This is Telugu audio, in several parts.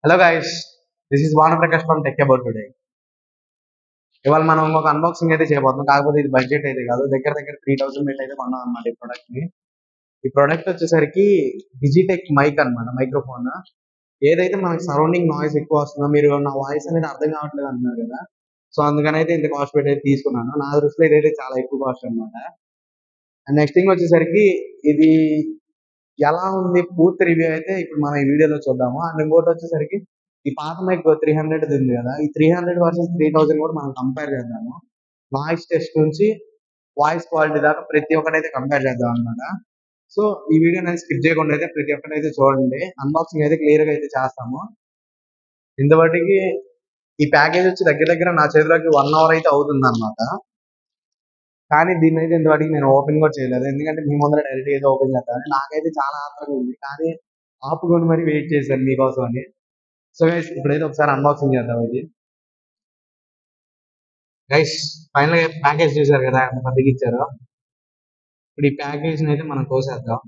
Hello guys, this is Prakash from Tech About Today. ఇవాళ మనం ఒక అన్బాక్సింగ్ అయితే చేయబోతున్నాం. కాకపోతే ఇది బడ్జెట్ అయితే కాదు, దగ్గర దగ్గర 3000 పెట్టి అయితే కొన్నాం అనమాట ఈ ప్రోడక్ట్ ని. ఈ ప్రోడక్ట్ వచ్చేసరికి డిజిటెక్ మైక్ అన్నమాట, మైక్రోఫోన్. ఏదైతే మనకి సరౌండింగ్ నాయిస్ ఎక్కువ వస్తుందో, మీరు నా వాయిస్ అనేది అర్థం కావట్లేదు అంటున్నారు కదా, సో అందుకని అయితే ఇంత కాస్ట్ పెట్టి అయితే తీసుకున్నాను. నా దృష్టిలో ఇదైతే చాలా ఎక్కువ కాస్ట్ అనమాట. అండ్ నెక్స్ట్ థింగ్ వచ్చేసరికి ఇది ఎలా ఉంది పూర్తి రివ్యూ అయితే ఇప్పుడు మనం ఈ వీడియోలో చూద్దాము. అండ్ ఇంకోటి వచ్చేసరికి ఈ పాత మైక్ 300 ఉంది కదా, ఈ 300 వర్సెస్ 3000 కూడా మనం కంపేర్ చేద్దాము. నాయిస్ టెస్ట్ నుంచి వాయిస్ క్వాలిటీ దాకా ప్రతి ఒక్కటైతే కంపేర్ చేద్దాం అనమాట. సో ఈ వీడియో అనేది స్కిప్ చేయకుండా అయితే ప్రతి ఒక్కటైతే చూడండి. అన్బాక్సింగ్ అయితే క్లియర్ గా అయితే చేస్తాము. ఇంతవరకు ఈ ప్యాకేజ్ వచ్చి దగ్గర దగ్గర నా చేతిలోకి 1 అవర్ అయితే అవుతుంది అనమాట. కానీ దీన్ని అయితే ఇంతవరకు నేను ఓపెన్ కూడా చేయలేదు, ఎందుకంటే మీ ముందర డైరెక్ట్ అయితే ఓపెన్ చేస్తాను. నాకైతే చాలా ఆత్రంగా ఉంది, కానీ ఆపుకొని మరి వెయిట్ చేశాను మీకోసం అని. సో గైస్, ఇప్పుడైతే ఒకసారి అన్బాక్సింగ్ చేద్దాం ఇది. గైస్, ఫైనల్ గా ప్యాకేజ్ చూసారు కదా ఎంత పెద్దగా ఇచ్చారో. ఇప్పుడు ఈ ప్యాకేజ్ అయితే మనం కోసేద్దాం.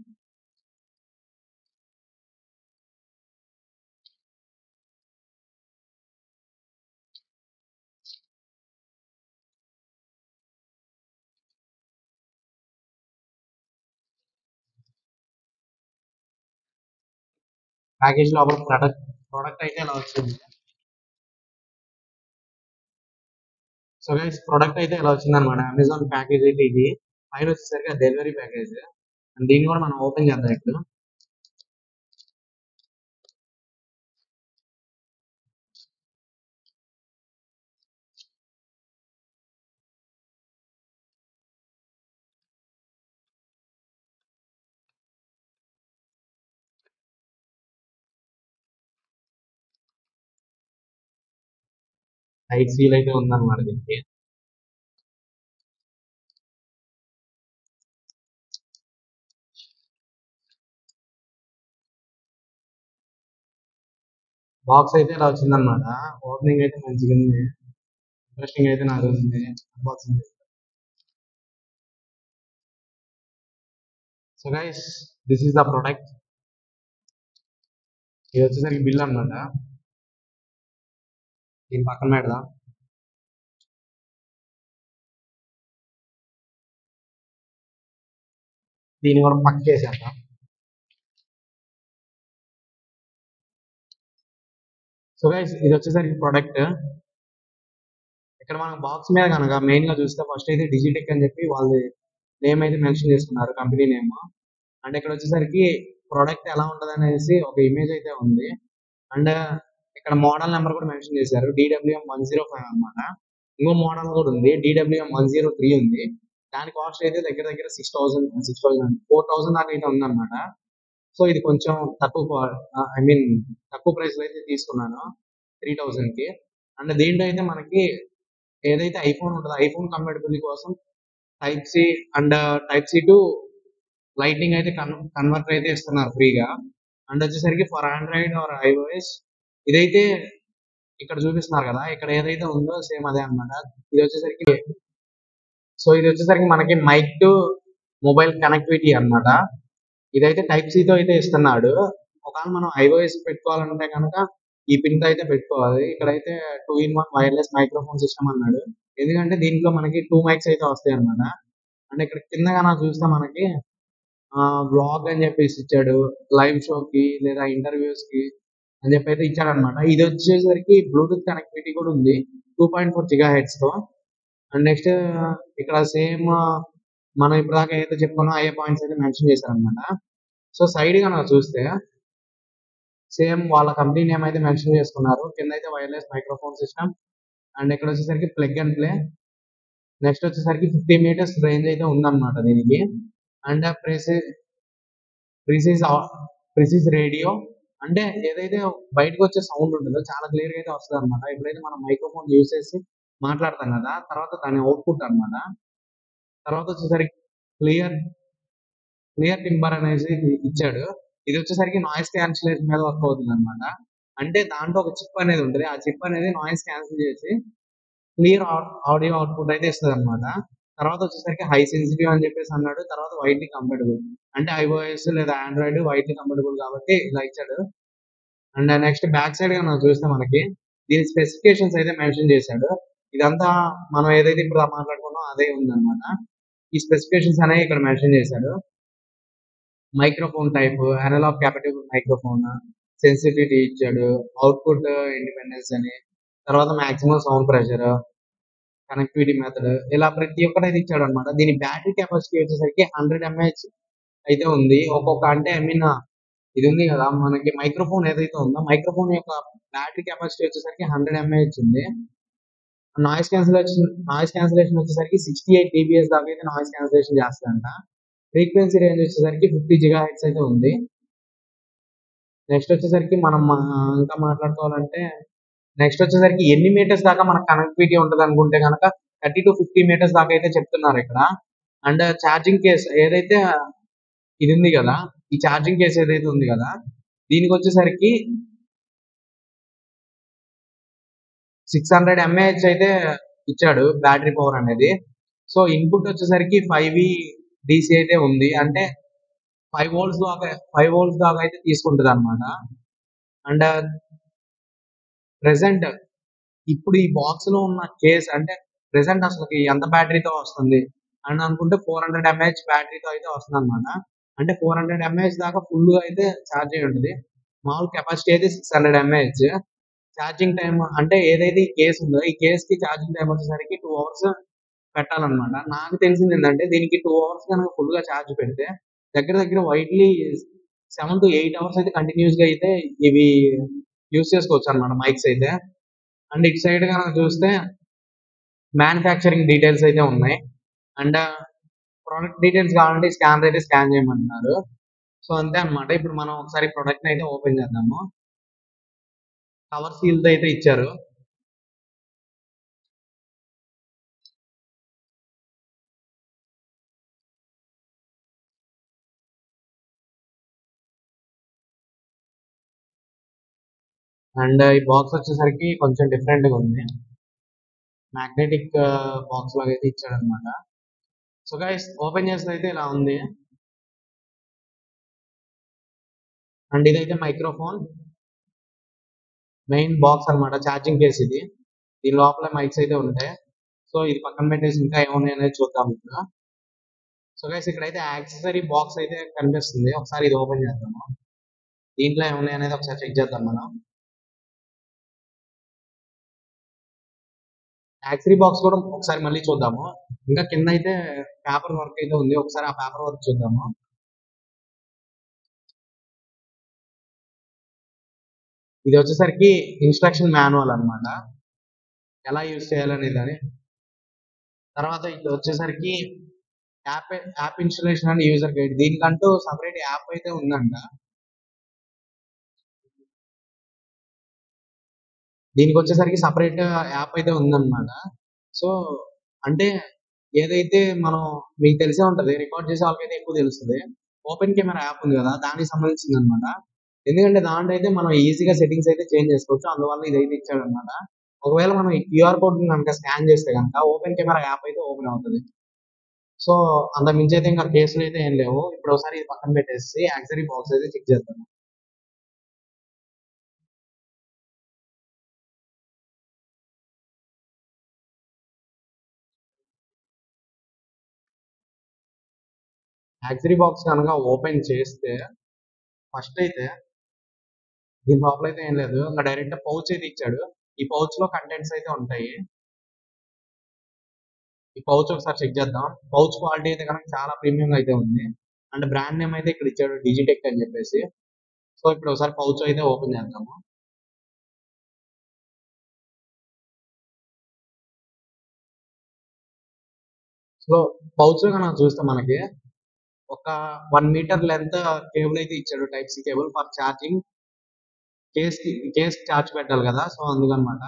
ప్యాకేజ్ లోపల ప్రోడక్ట్ అయితే ఇలా వచ్చింది. సో గైస్, ప్రోడక్ట్ అయితే ఇలా వచ్చింది అనమాట. అమెజాన్ ప్యాకేజ్ అయితే ఇది. పైన వచ్చేసరికి డెలివరీ ప్యాకేజ్. అండ్ దీన్ని కూడా మనం ఓపెన్ చేద్దాం ఇప్పుడు. టైట్ సీల్ అయితే ఉందన్నమాట దీనికి. బాక్స్ అయితే ఇలా వచ్చిందనమాట. ఓపెనింగ్ అయితే మంచిగా ఉంది, ఇంట్రెస్టింగ్ అయితే నాకు ఉంది unboxing. So guys, this is the product. ఇది వచ్చేసరికి బిల్ అనమాట. దీని పక్కన పెడదాం. దీన్ని కూడా పక్క చేసేద్దాం. సో గైస్, ఇది వచ్చేసరికి ప్రొడక్ట్. ఇక్కడ మనం బాక్స్ మీద కనుక మెయిన్ గా చూస్తే ఫస్ట్ అయితే డిజిటెక్ అని చెప్పి వాళ్ళది నేమ్ అయితే మెన్షన్ చేసుకున్నారు, కంపెనీ నేమ్. అండ్ ఇక్కడ వచ్చేసరికి ప్రోడక్ట్ ఎలా ఉంటది అనేసి ఒక ఇమేజ్ అయితే ఉంది. అండ్ ఇక్కడ మోడల్ నెంబర్ కూడా మెన్షన్ చేశారు, DWM105 అన్నమాట. ఇంకో మోడల్ కూడా ఉంది, DWM103 ఉంది. దాని కాస్ట్ అయితే దగ్గర దగ్గర 4,000 దాకా అయితే ఉందన్నమాట. సో ఇది కొంచెం తక్కువ, ఐ మీన్ తక్కువ ప్రైస్ లో అయితే తీసుకున్నాను 3000 కి. అండ్ దీంట్లో అయితే మనకి ఏదైతే ఐఫోన్ ఉంటుందో ఐఫోన్ కంపాటబిలిటీ కోసం type C and type C to lightning అయితే కన్వర్టర్ అయితే ఇస్తున్నారు ఫ్రీగా. అండ్ వచ్చేసరికి ఫర్ ఆండ్రాయిడ్ ఆర్ ఐఓఎస్ ఇదైతే ఇక్కడ చూపిస్తున్నారు కదా, ఇక్కడ ఏదైతే ఉందో సేమ్ అదే అన్నమాట. ఇది వచ్చేసరికి ఇది వచ్చేసరికి మనకి మైక్ టు మొబైల్ కనెక్టివిటీ అన్నమాట. ఇదైతే టైప్ సి తో అయితే ఇస్తున్నాడు. ఒకవేళ మనం ఐఓఎస్ పెట్టుకోవాలంటే కనుక ఈ పిన్ తో అయితే పెట్టుకోవాలి. ఇక్కడైతే 2-in-1 వైర్లెస్ మైక్రోఫోన్ సిస్టమ్ అన్నాడు, ఎందుకంటే దీంట్లో మనకి 2 మైక్స్ అయితే వస్తాయి అన్నమాట. అండ్ ఇక్కడ కింద కనుక చూస్తే మనకి బ్లాగ్ అని చెప్పేసి ఇచ్చాడు, లైవ్ షోకి లేదా ఇంటర్వ్యూస్ కి అని చెప్పి అయితే ఇచ్చాడు అనమాట. ఇది వచ్చేసరికి బ్లూటూత్ కనెక్టివిటీ కూడా ఉంది 2.4 GHz తో. అండ్ నెక్స్ట్ ఇక్కడ సేమ్ మనం ఇప్పటిదాకా ఏదైతే చెప్పుకున్నా అయ్యే పాయింట్స్ అయితే మెన్షన్ చేశారు అనమాట. సో సైడ్ కనుక చూస్తే సేమ్ వాళ్ళ కంపెనీ నేమ్ అయితే మెన్షన్ చేసుకున్నారు. కింద అయితే వైర్లెస్ మైక్రోఫోన్ సిస్టమ్. అండ్ ఇక్కడ వచ్చేసరికి ప్లగ్ అండ్ ప్లే. నెక్స్ట్ వచ్చేసరికి 50 meters రేంజ్ అయితే ఉందన్నమాట దీనికి. అండ్ ప్రిసిస్ రేడియో, అంటే ఏదైతే బయటకు వచ్చే సౌండ్ ఉంటుందో చాలా క్లియర్ గా అయితే వస్తుంది అనమాట. ఎప్పుడైతే మనం మైక్రోఫోన్ యూజ్ చేసి మాట్లాడతాం కదా, తర్వాత దాని అవుట్పుట్ అన్నమాట. తర్వాత వచ్చేసరికి క్లియర్ క్లియర్ టింబర్ అనేసి ఇచ్చాడు. ఇది వచ్చేసరికి నాయిస్ క్యాన్సిలేషన్ మీద వర్క్ అవుతుంది అనమాట. అంటే దాంట్లో ఒక చిప్ అనేది ఉంటుంది, ఆ చిప్ అనేది నాయిస్ క్యాన్సిల్ చేసి క్లియర్ ఆడియో అవుట్పుట్ అయితే ఇస్తుంది అనమాట. తర్వాత వచ్చేసరికి హై సెన్సిటివ్ అని చెప్పేసి అన్నాడు. తర్వాత వైడ్లీ కంపాటబుల్, అంటే ఐఓఎస్ లేదా ఆండ్రాయిడ్ వైడ్లీ కంపాటబుల్ కాబట్టి ఇలా ఇచ్చాడు. అండ్ నెక్స్ట్ బ్యాక్ సైడ్ గా మనం చూస్తే మనకి దీని స్పెసిఫికేషన్స్ అయితే మెన్షన్ చేశాడు. ఇదంతా మనం ఏదైతే ఇప్పుడు మాట్లాడుకున్నామో అదే ఉందన్నమాట. ఈ స్పెసిఫికేషన్స్ అనేవి ఇక్కడ మెన్షన్ చేశాడు. Microphone type, analog capable microphone, sensitivity ఇచ్చాడు, అవుట్పుట్ ఇండిపెండెన్స్ అని, తర్వాత maximum sound pressure, connectivity method, ఇలా ప్రతి ఒక్కటి అయితే ఇచ్చాడు అనమాట. దీని బ్యాటరీ కెపాసిటీ వచ్చేసరికి 100 mAh అయితే ఉంది. ఒక్కొక్క అంటే ఐ మీన్ ఇది ఉంది కదా మనకి మైక్రోఫోన్ ఏదైతే ఉందో మైక్రోఫోన్ యొక్క బ్యాటరీ కెపాసిటీ వచ్చేసరికి 100 mAh ఉంది. నాయిస్ క్యాన్సిలేషన్ వచ్చేసరికి 68 dBs దాకా అయితే నాయిస్ క్యాన్సిలేషన్ చేస్తుందంట. ఫ్రీక్వెన్సీ రేంజ్ వచ్చేసరికి 50 GHz అయితే ఉంది. నెక్స్ట్ వచ్చేసరికి మనం ఇంకా మాట్లాడుకోవాలంటే నెక్స్ట్ వచ్చేసరికి ఎన్ని మీటర్స్ దాకా మనకు కనెక్టివిటీ ఉంటుంది అనుకుంటే కనుక 30 to 50 మీటర్స్ దాకా అయితే చెప్తున్నారు ఇక్కడ. అండ్ ఛార్జింగ్ కేస్ ఏదైతే ఇది ఉంది కదా, ఈ ఛార్జింగ్ కేస్ ఏదైతే ఉంది కదా, దీనికి వచ్చేసరికి 600 mAh అయితే ఇచ్చాడు బ్యాటరీ పవర్ అనేది. సో ఇన్పుట్ వచ్చేసరికి 5V DC అయితే ఉంది, అంటే 5 volts దాకా అయితే తీసుకుంటుంది అనమాట. అండ్ ప్రెసెంట్ ఇప్పుడు ఈ బాక్స్ లో ఉన్న కేస్ అంటే ప్రెసెంట్ అసలు ఎంత బ్యాటరీతో వస్తుంది అని అనుకుంటే 400 mAh బ్యాటరీతో అయితే వస్తుంది అనమాట. అంటే 400 mAh దాకా ఫుల్ గా అయితే ఛార్జ్ అయి ఉంటుంది. మామూలు కెపాసిటీ అయితే 600 mAh. ఛార్జింగ్ టైం అంటే ఏదైతే ఈ కేస్ ఉందో ఈ కేస్ కి ఛార్జింగ్ టైం వచ్చేసరికి 2 hours పెట్టాలన్నమాట. నాకు తెలిసింది ఏంటంటే దీనికి 2 hours కనుక ఫుల్ గా ఛార్జ్ పెడితే దగ్గర దగ్గర వైడ్లీ 7 to 8 hours అయితే కంటిన్యూస్ గా అయితే ఇవి యూస్ చేసుకోవచ్చు అనమాట మైక్స్ అయితే. అండ్ ఇటు సైడ్ కనుక చూస్తే మ్యానుఫ్యాక్చరింగ్ డీటెయిల్స్ అయితే ఉన్నాయి. అండ్ ప్రోడక్ట్ డీటెయిల్స్ కావాలంటే స్కానర్ అయితే స్కాన్ చేయమంటున్నారు. సో అంతే అన్నమాట. ఇప్పుడు మనం ఒకసారి ప్రోడక్ట్ అయితే ఓపెన్ చేద్దాము. కవర్ సీల్ అయితే ఇచ్చారు. అండ్ ఈ బాక్స్ వచ్చేసరికి కొంచెం డిఫరెంట్ గా ఉంది. మ్యాగ్నెటిక్ బాక్స్ లాగా అయితే ఇచ్చాడు అనమాట. సో గైస్ ఓపెన్ చేస్తే అయితే ఇలా ఉంది. అండ్ ఇదైతే మైక్రోఫోన్ మెయిన్ బాక్స్ అన్నమాట, ఛార్జింగ్ కేస్ ఇది. దీని లోపల మైక్స్ అయితే ఉంటాయి. సో ఇది పక్కన పెట్టేసి ఇంకా ఏమున్నాయి అనేది చూద్దాం ఇప్పుడు. సో గైస్ ఇక్కడైతే యాక్సెసరీ బాక్స్ అయితే కనిపిస్తుంది. ఒకసారి ఇది ఓపెన్ చేద్దాము. దీంట్లో ఏమున్నాయి అనేది ఒకసారి చెక్ చేద్దాం మనం. యాక్సెసరీ బాక్స్ కూడా ఒకసారి మళ్ళీ చూద్దాము. ఇంకా కింద అయితే పేపర్ వర్క్ అయితే ఉంది. ఒకసారి ఆ పేపర్ వర్క్ చూద్దాము. ఇది వచ్చేసరికి ఇన్స్ట్రక్షన్ మాన్యువల్ అన్నమాట, ఎలా యూజ్ చేయాలనేది అని. తర్వాత ఇది వచ్చేసరికి app installation and user guide. దీనికంటూ సపరేట్ యాప్ అయితే ఉందంట. దీనికి వచ్చేసరికి సపరేట్ యాప్ అయితే ఉందన్నమాట. సో అంటే ఏదైతే మనం మీకు తెలిసే ఉంటది, రికార్డ్ చేసే వాళ్ళకైతే ఎక్కువ తెలుస్తుంది. ఓపెన్ కెమెరా యాప్ ఉంది కదా, దానికి సంబంధించింది అనమాట. ఎందుకంటే దాంట్లో అయితే మనం ఈజీగా సెట్టింగ్స్ అయితే చేంజ్ చేసుకోవచ్చు. అందువల్ల ఇదైతే ఇచ్చాడు అనమాట. ఒకవేళ మనం ఈ క్యూఆర్ కోడ్ కనుక స్కాన్ చేస్తే కనుక ఓపెన్ కెమెరా యాప్ అయితే ఓపెన్ అవుతుంది. సో అంత మించి అయితే ఇంకా కేసులు అయితే ఏం లేవు. ఇప్పుడు ఒకసారి ఇది పక్కన పెట్టేసి యాక్సరీ బాక్స్ అయితే చెక్ చేద్దాం. యాక్సరీ బాక్స్ కనుక ఓపెన్ చేస్తే ఫస్ట్ అయితే దీని లోపల అయితే ఏం లేదు, ఇంకా డైరెక్ట్ పౌచ్ అయితే ఇచ్చాడు. ఈ పౌచ్ లో కంటెంట్స్ అయితే ఉంటాయి. ఈ పౌచ్ ఒకసారి చెక్ చేద్దాం. పౌచ్ క్వాలిటీ అయితే కనుక చాలా ప్రీమియం అయితే ఉంది. అండ్ బ్రాండ్ నేమ్ అయితే ఇక్కడ ఇచ్చాడు, డిజిటెక్ అని చెప్పేసి. సో ఇప్పుడు ఒకసారి పౌచ్ అయితే ఓపెన్ చేద్దాము. సో పౌచ్ లో కనుక చూస్తే మనకి ఒక 1 మీటర్ లెంత్ కేబుల్ అయితే ఇచ్చాడు, type C cable for charging. Case charge పెట్టాలి కదా, సో అందుకనమాట.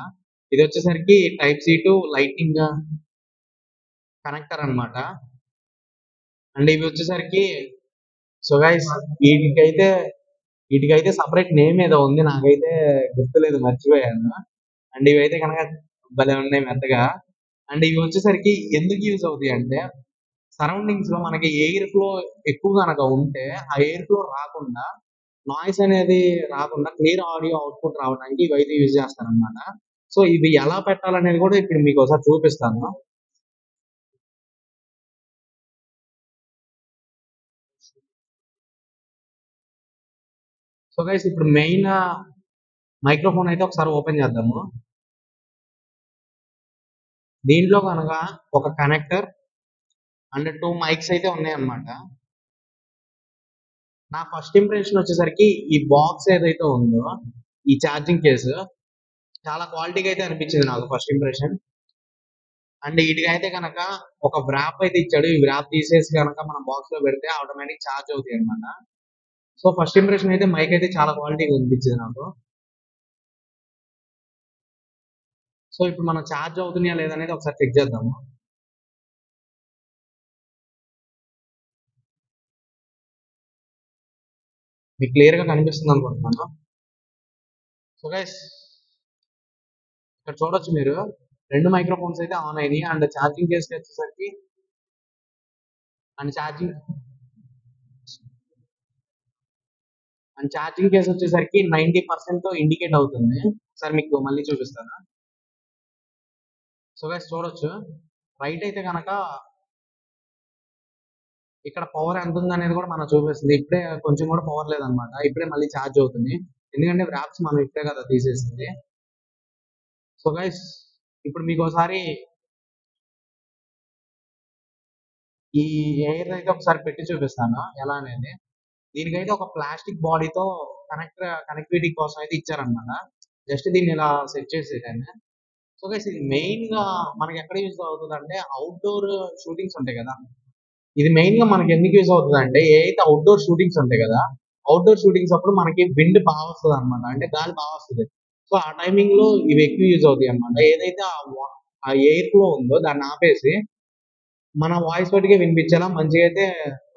ఇది వచ్చేసరికి type C to lightning connector అన్నమాట. అండ్ ఇవి వచ్చేసరికి సో గైస్ వీటికైతే వీటికైతే సపరేట్ నేమ్ ఏదో ఉంది, నాకైతే గుర్తులేదు, మర్చిపోయాను. అండ్ ఇవైతే కనుక భలే ఉన్నాయి మెత్తగా. అండ్ ఇవి వచ్చేసరికి ఎందుకు యూజ్ అవుతాయి అంటే సరౌండింగ్స్ లో మనకి ఎయిర్ ఫ్లో ఎక్కువ కనుక ఉంటే ఆ ఎయిర్ ఫ్లో రాకుండా నాయిస్ అనేది రాకుండా క్లియర్ ఆడియో అవుట్పుట్ రావడానికి ఇవైతే యూజ్ చేస్తారనమాట. సో ఇవి ఎలా పెట్టాలనేది కూడా ఇప్పుడు మీకు ఒకసారి చూపిస్తాను. సో గైస్ ఇప్పుడు మెయిన్ మైక్రోఫోన్ అయితే ఒకసారి ఓపెన్ చేద్దాము. దీంట్లో కనుక ఒక కనెక్టర్ అండ్ 2 మైక్స్ అయితే ఉన్నాయన్నమాట. నా ఫస్ట్ ఇంప్రెషన్ వచ్చేసరికి ఈ బాక్స్ ఏదైతే ఉందో ఈ ఛార్జింగ్ కేసు చాలా క్వాలిటీగా అయితే అనిపించింది నాకు ఫస్ట్ ఇంప్రెషన్. అండ్ వీటికైతే కనుక ఒక వ్రాప్ అయితే ఇచ్చాడు. ఈ వ్రాప్ తీసేసి కనుక మనం బాక్స్ లో పెడితే ఆటోమేటిక్ ఛార్జ్ అవుతాయి అనమాట. సో ఫస్ట్ ఇంప్రెషన్ అయితే మైక్ అయితే చాలా క్వాలిటీగా అనిపించింది నాకు. సో ఇప్పుడు మనం ఛార్జ్ అవుతున్నాయా లేదనేది ఒకసారి చెక్ చేద్దాము. మీకు క్లియర్ గా కనిపిస్తుంది అనుకుంటున్నాను. సో గైస్ ఇక్కడ చూడొచ్చు మీరు 2 మైక్రోఫోన్స్ అయితే ఆన్ అయినాయి. అండ్ ఛార్జింగ్ కేసు వచ్చేసరికి అండ్ ఛార్జింగ్ కేసు వచ్చేసరికి 90% ఇండికేట్ అవుతుంది. ఒకసారి మీకు మళ్ళీ చూపిస్తాను. సో గైస్ చూడొచ్చు రైట్ అయితే కనుక ఇక్కడ పవర్ ఎంత ఉంది అనేది కూడా మనం చూపిస్తుంది. ఇప్పుడే కొంచెం కూడా పవర్ లేదనమాట. ఇప్పుడే మళ్ళీ ఛార్జ్ అవుతుంది. ఎందుకంటే వ్రాప్స్ మనం ఇప్పుడే కదా తీసేసింది. సో గైస్ ఇప్పుడు మీకు ఒకసారి ఈ ఎయిర్ అయితే ఒకసారి పెట్టి చూపిస్తాను ఎలా అనేది. దీనికైతే ఒక ప్లాస్టిక్ బాడీతో కనెక్టివిటీ కోసం అయితే ఇచ్చారనమాట. జస్ట్ దీన్ని ఇలా సెట్ చేసేదాన్ని. సో గైస్ ఇది మెయిన్ గా మనకి ఎక్కడ యూజ్ అవుతుంది అంటే అవుట్డోర్ షూటింగ్స్ ఉంటాయి కదా. ఇది మెయిన్ గా మనకి ఎందుకు యూజ్ అవుతుంది అంటే ఏదైతే అవుట్డోర్ షూటింగ్స్ ఉంటాయి కదా, అవుట్డోర్ షూటింగ్స్ అప్పుడు మనకి విండ్ బాగా వస్తుంది అనమాట. అంటే గాలి బాగా వస్తుంది. సో ఆ టైమింగ్ లో ఇవి ఎక్కువ యూజ్ అవుతాయి అనమాట. ఏదైతే ఆ ఎయిర్ ఫ్లో ఉందో దాన్ని ఆపేసి మన వాయిస్ బట్టిగా వినిపించేలా మంచిగా అయితే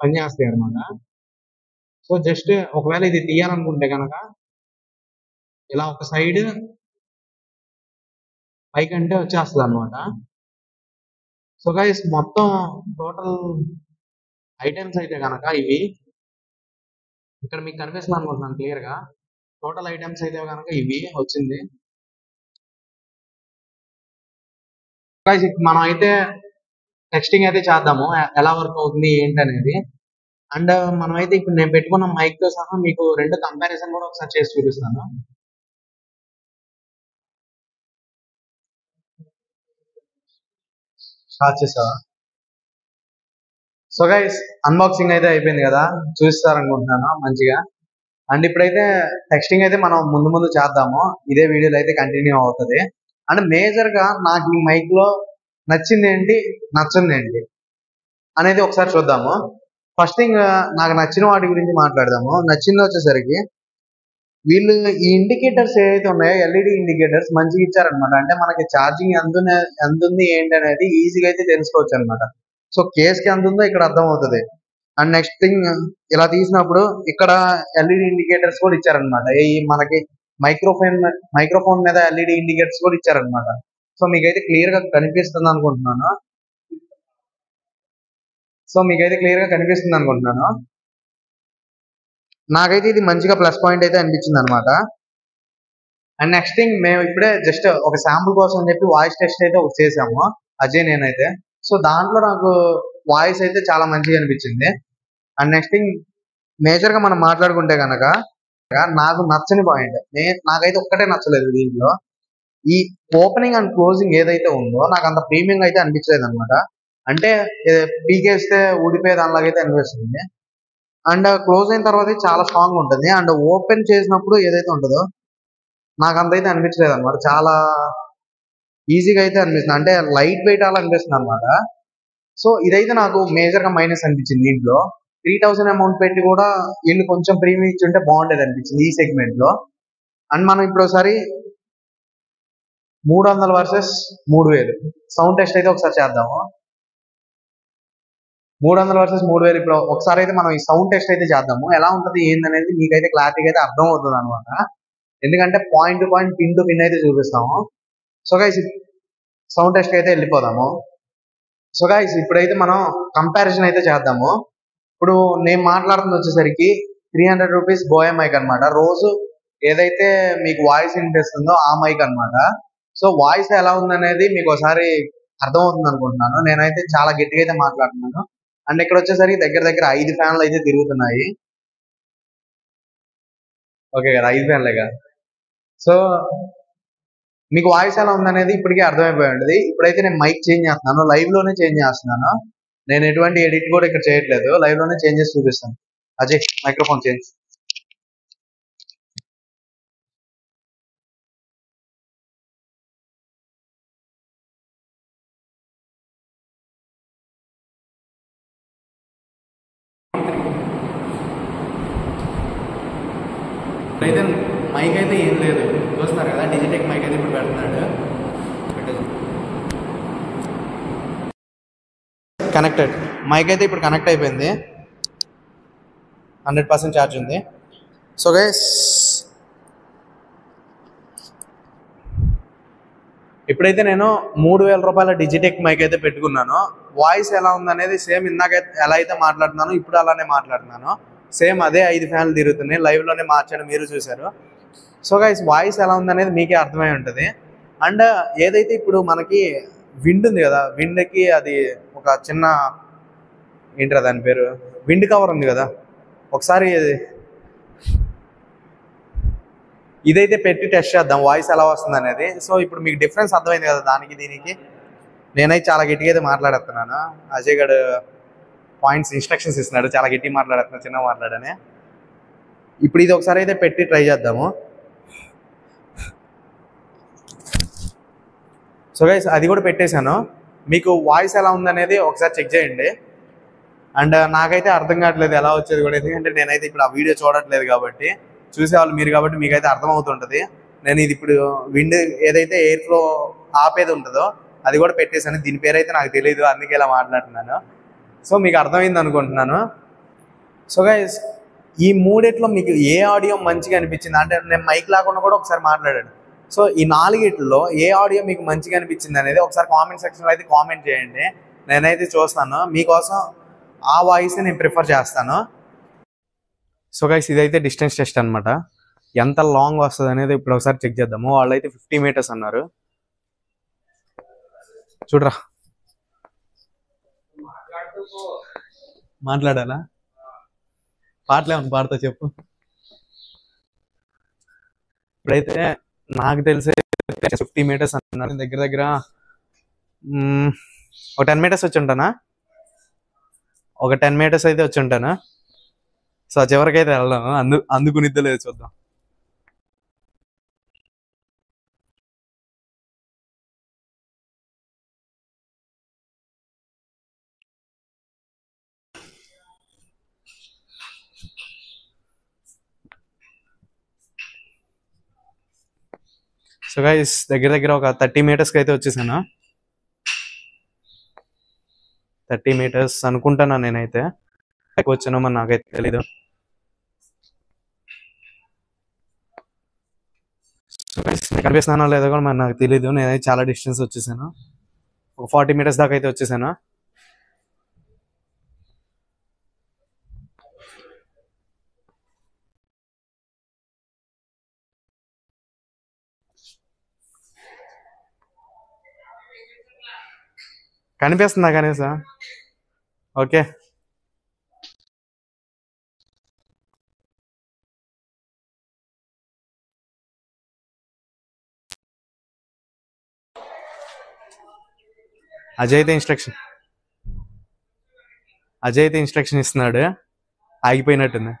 పనిచేస్తాయి అనమాట. సో జస్ట్ ఒకవేళ ఇది తీయాలనుకుంటే కనుక ఇలా ఒక సైడ్ పైకంటే వచ్చేస్తుంది అనమాట. సో గైస్ మొత్తం టోటల్ ఐటమ్స్ అయితే కనుక ఇవి ఇక్కడ మీకు కనిపిస్తుంది అనుకుంటున్నాను క్లియర్ గా. టోటల్ ఐటమ్స్ అయితే కనుక ఇవి వచ్చింది. గైస్ మనం అయితే టెక్స్టింగ్ అయితే చేద్దాము ఎలా వర్క్ అవుతుంది ఏంటి అనేది. అండ్ మనం అయితే ఇప్పుడు నేను పెట్టుకున్న మైక్ తో సహా మీకు 2 కంపారిజన్ కూడా ఒకసారి చేసి చూపిస్తాను. స్టార్ట్ చేసావా? సో గైస్ అన్బాక్సింగ్ అయితే అయిపోయింది కదా, చూస్తారనుకుంటున్నాను మంచిగా. అండ్ ఇప్పుడైతే టెక్స్టింగ్ అయితే మనం ముందు ముందు చేద్దాము. ఇదే వీడియోలో అయితే కంటిన్యూ అవుతుంది. అండ్ మేజర్ గా నాకు ఈ మైక్ లో నచ్చింది ఏంటి నచ్చింది ఏంటి అనేది ఒకసారి చూద్దాము. ఫస్ట్ థింగ్ నాకు నచ్చిన వాటి గురించి మాట్లాడదాము. నచ్చింది వచ్చేసరికి వీళ్ళు ఈ ఇండికేటర్స్ ఏవైతే ఉన్నాయో ఎల్ఈడి ఇండికేటర్స్ మంచిగా ఇచ్చారనమాట. అంటే మనకి ఛార్జింగ్ ఎంత ఉంది ఏంటి అనేది ఈజీగా అయితే తెలుసుకోవచ్చు అనమాట. సో కేస్కి ఎంత ఉందో ఇక్కడ అర్థం అవుతుంది. అండ్ నెక్స్ట్ థింగ్ ఇలా తీసినప్పుడు ఇక్కడ ఎల్ఈడి ఇండికేటర్స్ కూడా ఇచ్చారనమాట. ఈ మనకి మైక్రోఫోన్ మీద ఎల్ఈడి ఇండికేటర్స్ కూడా ఇచ్చారనమాట. సో మీకైతే క్లియర్ గా కనిపిస్తుంది అనుకుంటున్నాను. నాకైతే ఇది మంచిగా ప్లస్ పాయింట్ అయితే అనిపించింది అనమాట. అండ్ నెక్స్ట్ థింగ్ మేము ఇప్పుడే జస్ట్ ఒక శాంపుల్ కోసం అని చెప్పి వాయిస్ టెస్ట్ అయితే ఒకటి చేసాము అజయ్ నేనైతే. సో దాంట్లో నాకు వాయిస్ అయితే చాలా మంచిగా అనిపించింది. అండ్ నెక్స్ట్ థింగ్ మేజర్ గా మనం మాట్లాడుకుంటే కనుక నాకు నచ్చని పాయింట్ నాకైతే ఒక్కటే నచ్చలేదు దీంట్లో. ఈ ఓపెనింగ్ అండ్ క్లోజింగ్ ఏదైతే ఉందో నాకు అంత ప్రీమియం అయితే అనిపించలేదు అనమాట. అంటే పీకేస్తే ఊడిపోయే దానిలాగైతే అనిపిస్తుంది. అండ్ క్లోజ్ అయిన తర్వాత చాలా స్ట్రాంగ్ ఉంటుంది. అండ్ ఓపెన్ చేసినప్పుడు ఏదైతే ఉంటుందో నాకు అంతైతే అనిపించలేదు అనమాట. చాలా ఈజీగా అయితే అనిపిస్తుంది. అంటే లైట్ వెయిట్ అలా అనిపిస్తుంది అనమాట. సో ఇదైతే నాకు మేజర్ గా మైనస్ అనిపించింది. దీంట్లో 3000 అమౌంట్ పెట్టి కూడా వీళ్ళు కొంచెం ప్రీమియం ఇచ్చి ఉంటే బాగుండేది అనిపించింది ఈ సెగ్మెంట్ లో. అండ్ మనం ఇప్పుడు ఒకసారి 300 వర్సెస్ 3000 సౌండ్ టెస్ట్ అయితే ఒకసారి చేద్దాము. 300 వర్సెస్ 3000 ఇప్పుడు ఒకసారి అయితే మనం ఈ సౌండ్ టెస్ట్ అయితే చేద్దాము. ఎలా ఉంటుంది ఏందనేది మీకైతే క్లారిటీగా అయితే అర్థం అవుతుంది అనమాట. ఎందుకంటే point to point, pin to pin అయితే చూపిస్తాము. సో గైస్ సౌండ్ టెస్ట్ అయితే వెళ్ళిపోదాము. సో గైస్ ఇప్పుడైతే మనం కంపారిజన్ అయితే చేద్దాము. ఇప్పుడు నేను మాట్లాడుతుంది వచ్చేసరికి ₹300 బోయే మైక్ అనమాట. రోజు ఏదైతే మీకు వాయిస్ వినిపిస్తుందో ఆ మైక్ అనమాట. సో వాయిస్ ఎలా ఉందనేది మీకు ఒకసారి అర్థమవుతుంది అనుకుంటున్నాను. నేనైతే చాలా గట్టిగా అయితే మాట్లాడుతున్నాను. అండ్ ఇక్కడ వచ్చేసరికి దగ్గర దగ్గర 5 ఫ్యాన్లు అయితే తిరుగుతున్నాయి. ఓకే కదా, 5 ఫ్యాన్లేగా. సో మీకు వాయిస్ ఎలా ఉందనేది ఇప్పటికే అర్థమైపోయి ఉంటుంది. ఇప్పుడైతే నేను మైక్ చేంజ్ చేస్తున్నాను, లైవ్ లోనే చేంజ్ చేస్తున్నాను. నేను ఎటువంటి ఎడిట్ కూడా ఇక్కడ చేయట్లేదు, లైవ్ లోనే చేంజ్ చేసి చూపిస్తాను. Ajay microphone change. అయితే మైక్ అయితే ఏం లేదు, చూస్తున్నారు కదా, డిజిటెక్ మైక్ అయితే ఇప్పుడు పెడుతున్నాడు. కనెక్టెడ్ మైక్ అయితే ఇప్పుడు కనెక్ట్ అయిపోయింది, 100% ఛార్జ్ ఉంది. సో గైస్ ఇప్పుడైతే నేను ₹3000 డిజిటెక్ మైక్ అయితే పెట్టుకున్నాను. వాయిస్ ఎలా ఉందనేది సేమ్ ఇందాకైతే ఎలా అయితే మాట్లాడుతున్నాను ఇప్పుడు అలానే మాట్లాడుతున్నాను. సేమ్ అదే 5 ఫ్యాన్లు తిరుగుతున్నాయి, లైవ్లోనే మార్చడం మీరు చూశారు. సో గైస్ వాయిస్ ఎలా ఉందనేది మీకే అర్థమై ఉంటుంది. అండ్ ఏదైతే ఇప్పుడు మనకి విండ్ ఉంది కదా, విండ్కి అది ఒక చిన్న ఏంట్రా దాని పేరు, విండ్ కవర్ ఉంది కదా, ఒకసారి ఇదైతే పెట్టి టెస్ట్ చేద్దాం వాయిస్ ఎలా వస్తుంది అనేది. సో ఇప్పుడు మీకు డిఫరెన్స్ అర్థమైంది కదా దానికి దీనికి. నేనైతే చాలా గట్టిగా అయితే మాట్లాడుతున్నాను, అజయ్ గడు పాయింట్స్ ఇన్స్ట్రక్షన్స్ ఇస్తున్నాడు, చాలా గట్టిగా మాట్లాడుతున్నాను, చిన్నగా మాట్లాడని. ఇప్పుడు ఇది ఒకసారి అయితే పెట్టి ట్రై చేద్దాము. సో గైస్ అది కూడా పెట్టేశాను, మీకు వాయిస్ ఎలా ఉందనేది ఒకసారి చెక్ చేయండి. అండ్ నాకైతే అర్థం కావట్లేదు ఎలా వచ్చేది కూడా, ఎందుకంటే నేనైతే ఇప్పుడు ఆ వీడియో చూడట్లేదు కాబట్టి, చూసేవాళ్ళు మీరు కాబట్టి మీకైతే అర్థమవుతుంటుంది. నేను ఇది ఇప్పుడు విండ్ ఏదైతే ఎయిర్ ఫ్లో ఆపేది ఉంటుందో అది కూడా పెట్టేశాను, దీని పేరు అయితే నాకు తెలియదు, అందుకే ఇలా మాట్లాడుతున్నాను. సో మీకు అర్థమైంది అనుకుంటున్నాను. సో గైస్ ఈ మూడిట్లో మీకు ఏ ఆడియో మంచిగా అనిపించింది, అంటే నేను మైక్ లేకుండా కూడా ఒకసారి మాట్లాడాను. సో ఈ 4 ఏ ఆడియో మీకు మంచిగా అనిపించింది అనేది ఒకసారి కామెంట్ సెక్షన్లో అయితే కామెంట్ చేయండి, నేనైతే చూస్తాను. మీకోసం ఆ వాయిస్ నేను ప్రిఫర్ చేస్తాను. సో గైస్ ఇదైతే డిస్టెన్స్ టెస్ట్ అనమాట, ఎంత లాంగ్ వస్తుంది అనేది ఇప్పుడు ఒకసారి చెక్ చేద్దాము. వాళ్ళైతే 50 మీటర్స్ అన్నారు, చూడరా. మాట్లాడాలా, పాటలేమన్నా పాడతా చెప్పు. ఇప్పుడైతే నాకు తెలిసే 50 మీటర్స్ అన్నారు, దగ్గర దగ్గర ఒక 10 మీటర్స్ వచ్చి ఉంటానా, ఒక 10 మీటర్స్ అయితే వచ్చి ఉంటాను. సో చివరికైతే వెళ్దాం, అందుకునిద్దో లేదు చూద్దాం. సో గైస్ దగ్గర దగ్గర ఒక 30 మీటర్స్కి అయితే వచ్చేసాను, 30 మీటర్స్ అనుకుంటాను నేనైతే, వచ్చానో మరి నాకైతే తెలీదు. కనిపిస్తున్నానో లేదో కూడా మరి నాకు తెలీదు, నేనైతే చాలా డిస్టెన్స్ వచ్చేసాను, ఒక 40 మీటర్స్ దాకా అయితే వచ్చేసాను. కనిపిస్తుందా కనీసం? ఓకే అజయ్ అయితే ఇన్స్ట్రక్షన్ ఇస్తున్నాడు, ఆగిపోయినట్టుంది.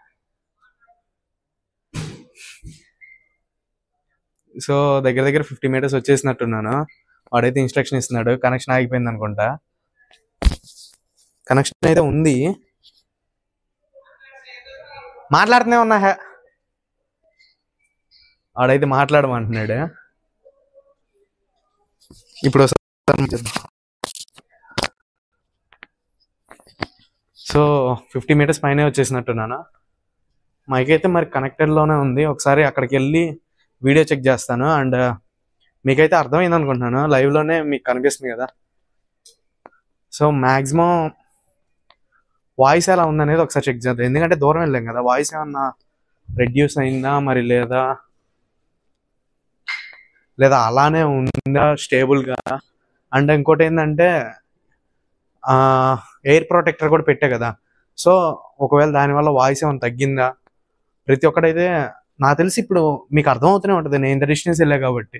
సో దగ్గర దగ్గర 50 మీటర్స్ వచ్చేసినట్టున్నాను, వాడైతే ఇన్స్ట్రక్షన్ ఇస్తున్నాడు. కనెక్షన్ ఆగిపోయింది అనుకుంటా, కనెక్షన్ అయితే ఉంది, మాట్లాడుతూనే ఉన్నా, వాడైతే మాట్లాడమంటున్నాడు. ఇప్పుడు సో 50 మీటర్స్ పైనే వచ్చేసినట్టున్నాను. మైక్ అయితే మరి కనెక్టెడ్లోనే ఉంది, ఒకసారి అక్కడికి వెళ్ళి వీడియో చెక్ చేస్తాను. అండ్ మీకైతే అర్థమైంది అనుకుంటున్నాను, లైవ్లోనే మీకు కనిపిస్తుంది కదా. సో మ్యాక్సిమం వాయిస్ ఎలా ఉందనేది ఒకసారి చెక్ చేద్దాం. ఎందుకంటే దూరం వెళ్ళాం కదా, వాయిస్ ఏమన్నా రెడ్యూస్ అయిందా మరి లేదా అలానే ఉందా స్టేబుల్గా. అండ్ ఇంకోటి ఏంటంటే ఎయిర్ ప్రొటెక్టర్ కూడా పెట్టా కదా, సో ఒకవేళ దానివల్ల వాయిస్ ఏమైనా తగ్గిందా, ప్రతి ఒక్కటైతే నాకు తెలిసి ఇప్పుడు మీకు అర్థమవుతూనే ఉంటుంది, నేను ఇంత డిస్టెన్స్ వెళ్ళా కాబట్టి.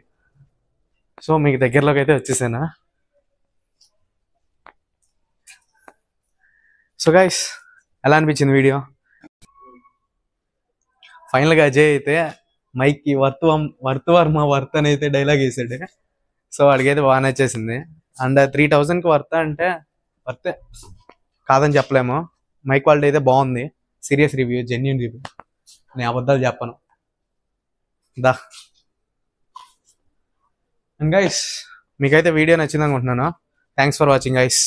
సో మీకు దగ్గరలోకి అయితే వచ్చేసానా. సో గైస్, ఎలా అనిపించింది వీడియో? ఫైనల్గా అజయ్ అయితే మైక్కి వర్త్ అని అయితే డైలాగ్ వేసాడు. సో వాడికైతే బాగా నచ్చేసింది. అండ్ 3000కి వర్త్ అంటే వర్తే, కాదని చెప్పలేము. మైక్ క్వాలిటీ అయితే బాగుంది, సీరియస్ రివ్యూ, జెన్యూన్ రివ్యూ, నేను అబద్ధాలు చెప్పను. దా అండ్ గైస్, మీకైతే వీడియో నచ్చింది అనుకుంటున్నాను. Thanks for watching guys.